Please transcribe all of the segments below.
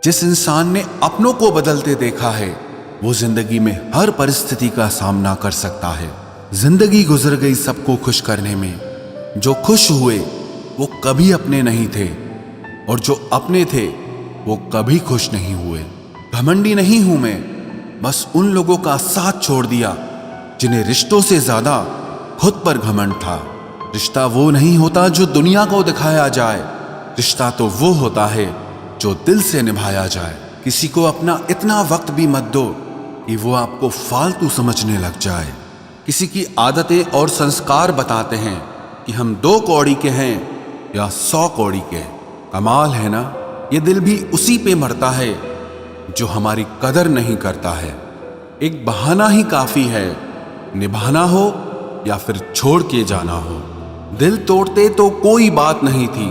जिस इंसान ने अपनों को बदलते देखा है वो जिंदगी में हर परिस्थिति का सामना कर सकता है। जिंदगी गुजर गई सबको खुश करने में। जो खुश हुए वो कभी अपने नहीं थे और जो अपने थे वो कभी खुश नहीं हुए। घमंडी नहीं हूं मैं, बस उन लोगों का साथ छोड़ दिया जिन्हें रिश्तों से ज्यादा खुद पर घमंड था। रिश्ता वो नहीं होता जो दुनिया को दिखाया जाए, रिश्ता तो वो होता है जो दिल से निभाया जाए। किसी को अपना इतना वक्त भी मत दो कि वो आपको फालतू समझने लग जाए। किसी की आदतें और संस्कार बताते हैं कि हम 2 कौड़ी के हैं या 100 कौड़ी के। कमाल है ना, ये दिल भी उसी पे मरता है जो हमारी कदर नहीं करता है। एक बहाना ही काफी है, निभाना हो या फिर छोड़ के जाना हो। दिल तोड़ते तो कोई बात नहीं थी,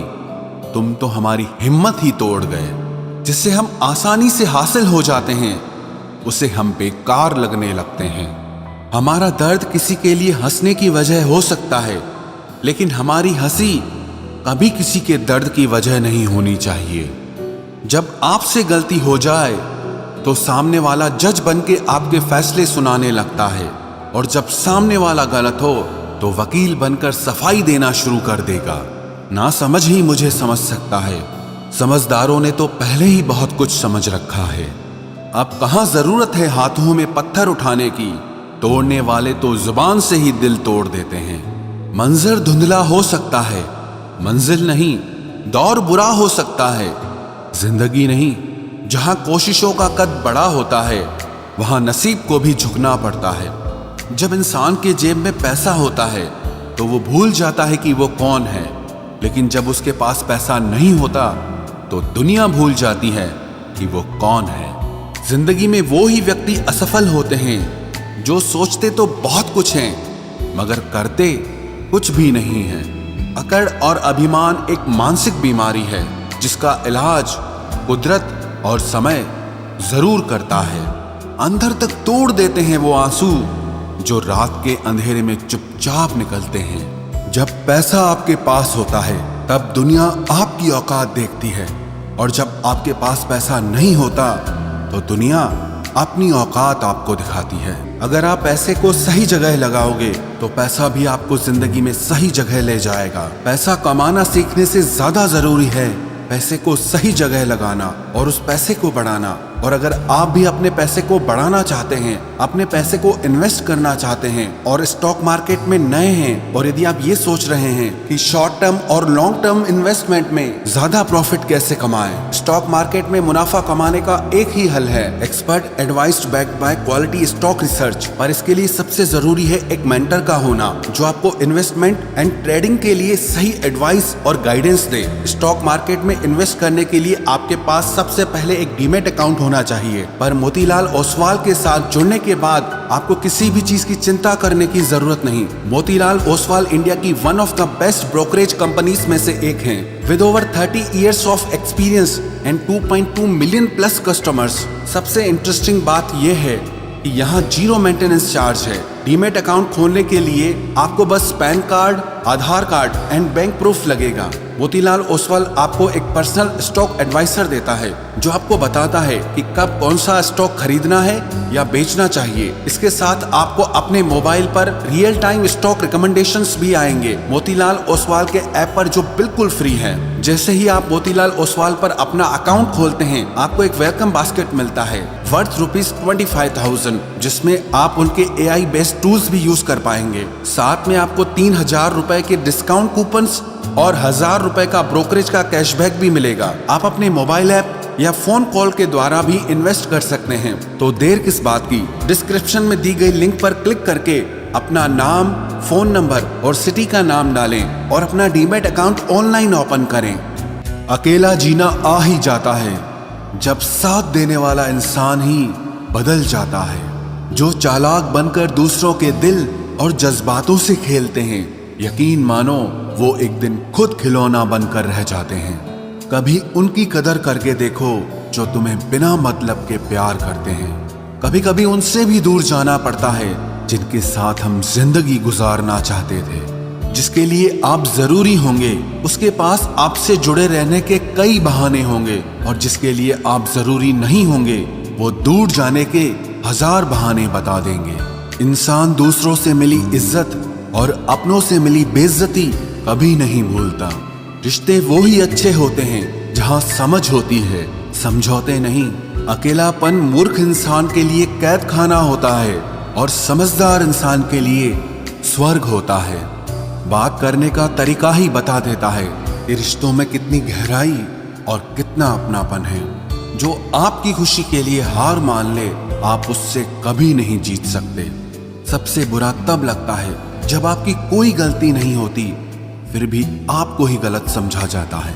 तुम तो हमारी हिम्मत ही तोड़ गए। जिससे हम आसानी से हासिल हो जाते हैं उसे हम बेकार लगने लगते हैं। हमारा दर्द किसी के लिए हंसने की वजह हो सकता है, लेकिन हमारी हंसी कभी किसी के दर्द की वजह नहीं होनी चाहिए। जब आपसे गलती हो जाए तो सामने वाला जज बन के आपके फैसले सुनाने लगता है, और जब सामने वाला गलत हो तो वकील बनकर सफाई देना शुरू कर देगा। ना समझ ही मुझे समझ सकता है, समझदारों ने तो पहले ही बहुत कुछ समझ रखा है। अब कहां जरूरत है हाथों में पत्थर उठाने की, तोड़ने वाले तो जुबान से ही दिल तोड़ देते हैं। मंजर धुंधला हो सकता है, मंजिल नहीं, दौर बुरा हो सकता है। जिंदगी नहीं, जहां कोशिशों का कद बड़ा होता है वहां नसीब को भी झुकना पड़ता है। जब इंसान के जेब में पैसा होता है तो वो भूल जाता है कि वो कौन है, लेकिन जब उसके पास पैसा नहीं होता तो दुनिया भूल जाती है कि वो कौन है। जिंदगी में वो ही व्यक्ति असफल होते हैं जो सोचते तो बहुत कुछ हैं मगर करते कुछ भी नहीं है। अकड़ और अभिमान एक मानसिक बीमारी है जिसका इलाज कुदरत और समय जरूर करता है। अंदर तक तोड़ देते हैं वो आंसू जो रात के अंधेरे में चुपचाप निकलते हैं। जब पैसा आपके पास होता है तब दुनिया आपकी औकात देखती है, और जब आपके पास पैसा नहीं होता तो दुनिया अपनी औकात आपको दिखाती है। अगर आप पैसे को सही जगह लगाओगे तो पैसा भी आपको जिंदगी में सही जगह ले जाएगा। पैसा कमाना सीखने से ज्यादा जरूरी है पैसे को सही जगह लगाना और उस पैसे को बढ़ाना। और अगर आप भी अपने पैसे को बढ़ाना चाहते हैं, अपने पैसे को इन्वेस्ट करना चाहते हैं और स्टॉक मार्केट में नए हैं, और यदि आप ये सोच रहे हैं कि शॉर्ट टर्म और लॉन्ग टर्म इन्वेस्टमेंट में ज्यादा प्रॉफिट कैसे कमाएं, स्टॉक मार्केट में मुनाफा कमाने का एक ही हल है, expert advised backed by quality stock research. पर इसके लिए सबसे जरूरी है एक मेंटर का होना जो आपको इन्वेस्टमेंट एंड ट्रेडिंग के लिए सही एडवाइस और गाइडेंस दे। स्टॉक मार्केट में इन्वेस्ट करने के लिए आपके पास सबसे पहले एक डीमैट अकाउंट होना चाहिए, पर मोतीलाल ओसवाल के साथ जुड़ने के बाद आपको किसी भी चीज की चिंता करने की जरूरत नहीं। मोतीलाल ओसवाल इंडिया की one of the best brokerage companies में से एक हैं, with over 30 years of experience and 2.2 million plus customers. सबसे इंटरेस्टिंग बात यह है कि यहाँ 0 मेंटेनेंस चार्ज है। डीमैट अकाउंट खोलने के लिए आपको बस pan card, Aadhaar card and bank proof लगेगा। मोतीलाल ओसवाल आपको एक पर्सनल स्टॉक एडवाइजर देता है जो आपको बताता है कि कब कौन सा स्टॉक खरीदना है या बेचना चाहिए। इसके साथ आपको अपने मोबाइल पर रियल टाइम स्टॉक रिकमेंडेशंस भी आएंगे मोतीलाल ओसवाल के ऐप पर, जो बिल्कुल फ्री है। जैसे ही आप मोतीलाल ओसवाल पर अपना अकाउंट खोलते हैं आपको एक वेलकम बास्केट मिलता है वर्थ ₹25,000, जिसमें आप उनके AI बेस्ड टूल्स भी यूज कर पाएंगे। साथ में आपको 3,000 रुपए के डिस्काउंट कूपन्स और 1,000 रुपए का ब्रोकरेज का कैशबैक भी मिलेगा। आप अपने मोबाइल ऐप या फोन कॉल के द्वारा भी इन्वेस्ट कर सकते हैं। तो देर किस बात की, डिस्क्रिप्शन में दी गई लिंक पर क्लिक करके अपना नाम, फोन नंबर और सिटी का नाम डालें और अपना डीमैट अकाउंट ऑनलाइन ओपन करें। अकेला जीना आ ही जाता है जब साथ देने वाला इंसान ही बदल जाता है। जो चालाक बनकर दूसरों के दिल और जज्बातों से खेलते हैं, यकीन मानो वो एक दिन खुद खिलौना बनकर रह जाते हैं। कभी उनकी कदर करके देखो जो तुम्हें बिना मतलब के प्यार करते हैं। कभी कभी उनसे भी दूर जाना पड़ता है जिनके साथ हम जिंदगी गुजारना चाहते थे। जिसके लिए आप जरूरी होंगे उसके पास आपसे जुड़े रहने के कई बहाने होंगे, और जिसके लिए आप जरूरी नहीं होंगे वो दूर जाने के 1000 बहाने बता देंगे। इंसान दूसरों से मिली इज्जत और अपनों से मिली बेइज्जती कभी नहीं भूलता। रिश्ते वो ही अच्छे होते हैं जहां समझ होती है, समझौते नहीं। अकेलापन मूर्ख इंसान के लिए कैद खाना होता है और समझदार इंसान के लिए स्वर्ग होता है। बात करने का तरीका ही बता देता है कि रिश्तों में कितनी गहराई और कितना अपनापन है। जो आपकी खुशी के लिए हार मान ले, आप उससे कभी नहीं जीत सकते। सबसे बुरा तब लगता है जब आपकी कोई गलती नहीं होती फिर भी आपको ही गलत समझा जाता है।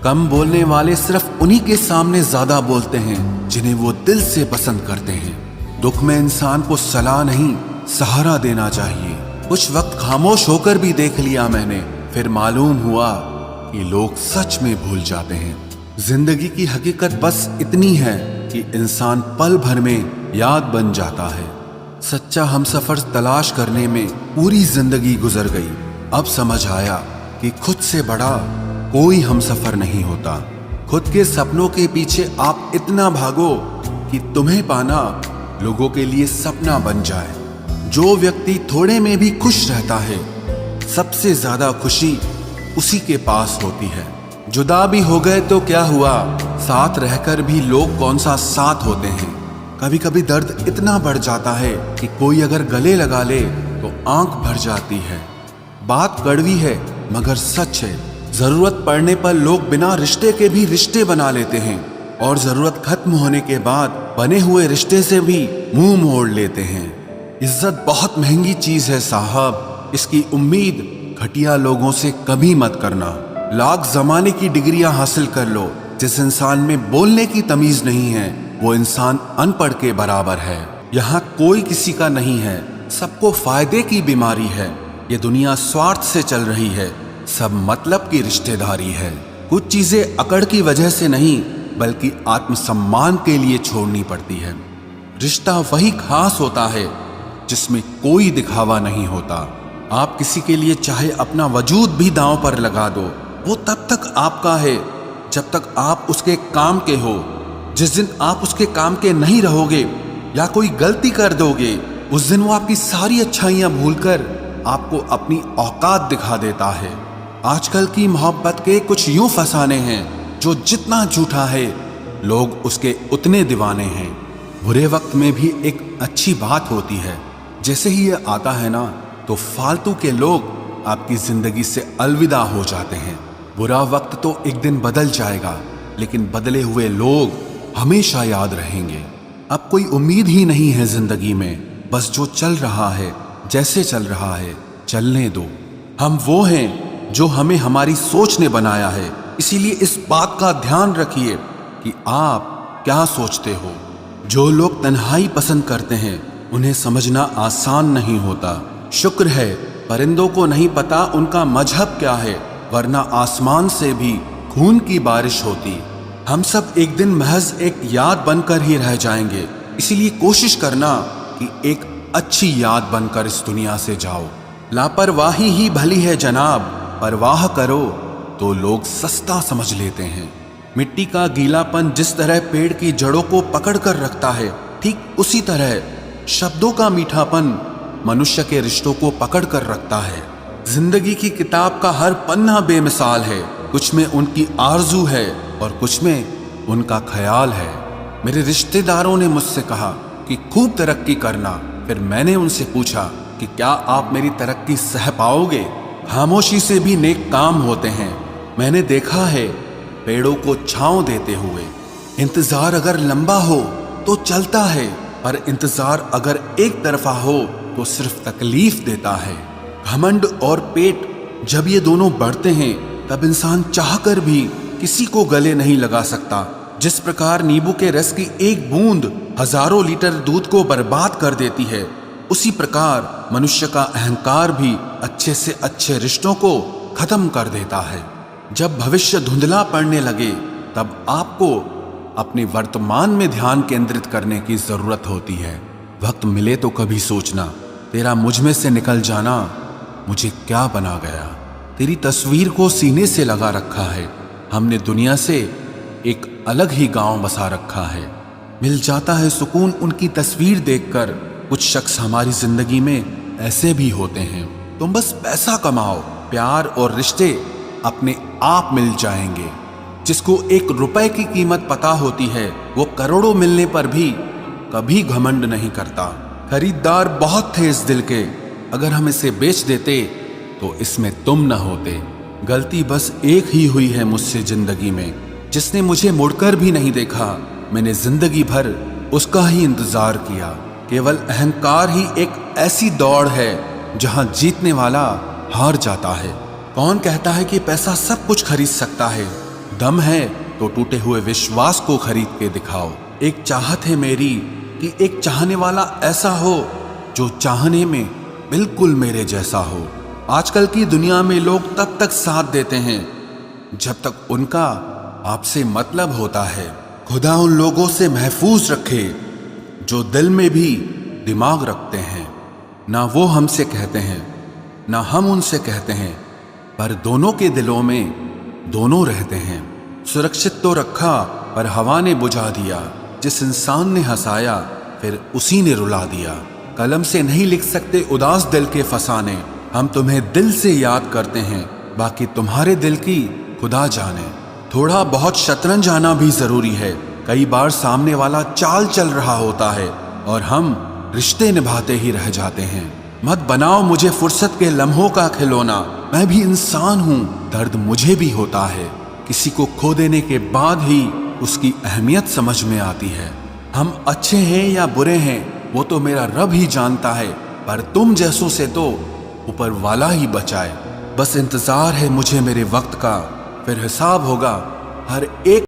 कम बोलने वाले सिर्फ उन्हीं के सामने ज्यादा बोलते हैं जिन्हें वो दिल से पसंद करते हैं। दुख में इंसान को सलाह नहीं, सहारा देना चाहिए। कुछ वक्त खामोश होकर भी देख लिया मैंने, फिर मालूम हुआ कि लोग सच में भूल जाते हैं। जिंदगी की हकीकत बस इतनी है कि इंसान पल भर में याद बन जाता है। सच्चा हमसफर तलाश करने में पूरी जिंदगी गुजर गई। अब समझ आया कि खुद से बड़ा कोई हमसफर नहीं होता। खुद के सपनों के पीछे आप इतना भागो कि तुम्हें पाना लोगों के लिए सपना बन जाए। जो व्यक्ति थोड़े में भी खुश रहता है, सबसे ज्यादा खुशी उसी के पास होती है। जुदा भी हो गए तो क्या हुआ, साथ रहकर भी लोग कौन सा साथ होते हैं। कभी कभी दर्द इतना बढ़ जाता है कि कोई अगर गले लगा ले तो आंख भर जाती है। बात कड़वी है मगर सच है। जरूरत पड़ने पर लोग बिना रिश्ते के भी रिश्ते बना लेते हैं और जरूरत खत्म होने के बाद बने हुए रिश्ते से भी मुंह मोड़ लेते हैं। इज्जत बहुत महंगी चीज है साहब, इसकी उम्मीद घटिया लोगों से कभी मत करना। लाख जमाने की डिग्रियां हासिल कर लो, जिस इंसान में बोलने की तमीज नहीं है वो इंसान अनपढ़ के बराबर है। यहाँ कोई किसी का नहीं है, सबको फायदे की बीमारी है। ये दुनिया स्वार्थ से चल रही है, सब मतलब की रिश्तेदारी है। कुछ चीजें अकड़ की वजह से नहीं बल्कि आत्मसम्मान के लिए छोड़नी पड़ती है। रिश्ता वही खास होता है जिसमें कोई दिखावा नहीं होता। आप किसी के लिए चाहे अपना वजूद भी दांव पर लगा दो, वो तब तक आपका है जब तक आप उसके काम के हो। जिस दिन आप उसके काम के नहीं रहोगे या कोई गलती कर दोगे, उस दिन वो आपकी सारी अच्छाइयां भूलकर आपको अपनी औकात दिखा देता है। आजकल की मोहब्बत के कुछ यूं फसाने हैं जो जितना झूठा है लोग उसके उतने दीवाने हैं। बुरे वक्त में भी एक अच्छी बात होती है, जैसे ही ये आता है ना तो फालतू के लोग आपकी जिंदगी से अलविदा हो जाते हैं। बुरा वक्त तो एक दिन बदल जाएगा, लेकिन बदले हुए लोग हमेशा याद रहेंगे। अब कोई उम्मीद ही नहीं है जिंदगी में, बस जो चल रहा है जैसे चल रहा है चलने दो। हम वो हैं जो हमें हमारी सोच ने बनाया है, इसीलिए इस बात का ध्यान रखिए कि आप क्या सोचते हो। जो लोग तन्हाई पसंद करते हैं उन्हें समझना आसान नहीं होता। शुक्र है परिंदों को नहीं पता उनका मजहब क्या है, वरना आसमान से भी खून की बारिश होती। हम सब एक दिन महज एक याद बनकर ही रह जाएंगे, इसीलिए कोशिश करना कि एक अच्छी याद बनकर इस दुनिया से जाओ। लापरवाही ही भली है जनाब, परवाह करो तो लोग सस्ता समझ लेते हैं। मिट्टी का गीलापन जिस तरह पेड़ की जड़ों को पकड़ कर रखता है, ठीक उसी तरह शब्दों का मीठापन मनुष्य के रिश्तों को पकड़ कर रखता है। जिंदगी की किताब का हर पन्ना बेमिसाल है, कुछ में उनकी आरजू है और कुछ में उनका ख्याल है। मेरे रिश्तेदारों ने मुझसे कहा कि खूब तरक्की करना, फिर मैंने उनसे पूछा कि क्या आप मेरी तरक्की सह पाओगे। खामोशी से भी नेक काम होते हैं, मैंने देखा है पेड़ों को छांव देते हुए। इंतजार अगर लंबा हो तो चलता है, पर इंतजार अगर एक तरफा हो तो सिर्फ तकलीफ देता है। घमंड और पेट जब ये दोनों बढ़ते हैं तब इंसान चाहकर भी किसी को गले नहीं लगा सकता। जिस प्रकार नींबू के रस की एक बूंद हजारों लीटर दूध को बर्बाद कर देती है, उसी प्रकार मनुष्य का अहंकार भी अच्छे से अच्छे रिश्तों को खत्म कर देता है। जब भविष्य धुंधला पड़ने लगे तब आपको अपने वर्तमान में ध्यान केंद्रित करने की जरूरत होती है। वक्त मिले तो कभी सोचना तेरा मुझ में से निकल जाना मुझे क्या बना गया। तेरी तस्वीर को सीने से लगा रखा है। हमने दुनिया से एक अलग ही गांव बसा रखा है। मिल जाता है सुकून उनकी तस्वीर देखकर। कुछ शख्स हमारी जिंदगी में ऐसे भी होते हैं। तुम बस पैसा कमाओ, प्यार और रिश्ते अपने आप मिल जाएंगे। जिसको 1 रुपए की कीमत पता होती है वो करोड़ों मिलने पर भी कभी घमंड नहीं करता। खरीदार बहुत थे इस दिल के, अगर हम इसे बेच देते तो इसमें तुम न होते। गलती बस एक ही हुई है मुझसे जिंदगी में, जिसने मुझे मुड़कर भी नहीं देखा। मैंने जिंदगी भर उसका ही इंतजार किया। केवल अहंकार ही एक ऐसी दौड़ है जहां जीतने वाला हार जाता है। कौन कहता है कि पैसा सब कुछ खरीद सकता है? दम है तो टूटे हुए विश्वास को खरीद के दिखाओ। एक चाहत है मेरी कि एक चाहने वाला ऐसा हो जो चाहने में बिल्कुल मेरे जैसा हो। आजकल की दुनिया में लोग तब तक साथ देते हैं जब तक उनका आपसे मतलब होता है। खुदा उन लोगों से महफूज रखे जो दिल में भी दिमाग रखते हैं। ना वो हमसे कहते हैं ना हम उनसे कहते हैं, पर दोनों के दिलों में दोनों रहते हैं। सुरक्षित तो रखा पर हवा ने बुझा दिया। जिस इंसान ने हंसाया फिर उसी ने रुला दिया। कलम से नहीं लिख सकते उदास दिल के फसाने। हम तुम्हें दिल से याद करते हैं, बाकी तुम्हारे दिल की खुदा जाने। थोड़ा बहुत शतरंज आना भी जरूरी है। कई बार सामने वाला चाल चल रहा होता है और हम रिश्ते निभाते ही रह जाते हैं। मत बनाओ मुझे फुर्सत के लम्हों का खिलौना। मैं भी इंसान हूँ, दर्द मुझे भी होता है। किसी को खो देने के बाद ही उसकी अहमियत समझ में आती है। हम अच्छे हैं या बुरे हैं वो तो मेरा रब ही जानता है, पर तुम जैसों से तो ऊपर वाला ही बचाए। बस इंतजार है मुझे मेरे वक्त का, फिर हिसाब होगा हर एक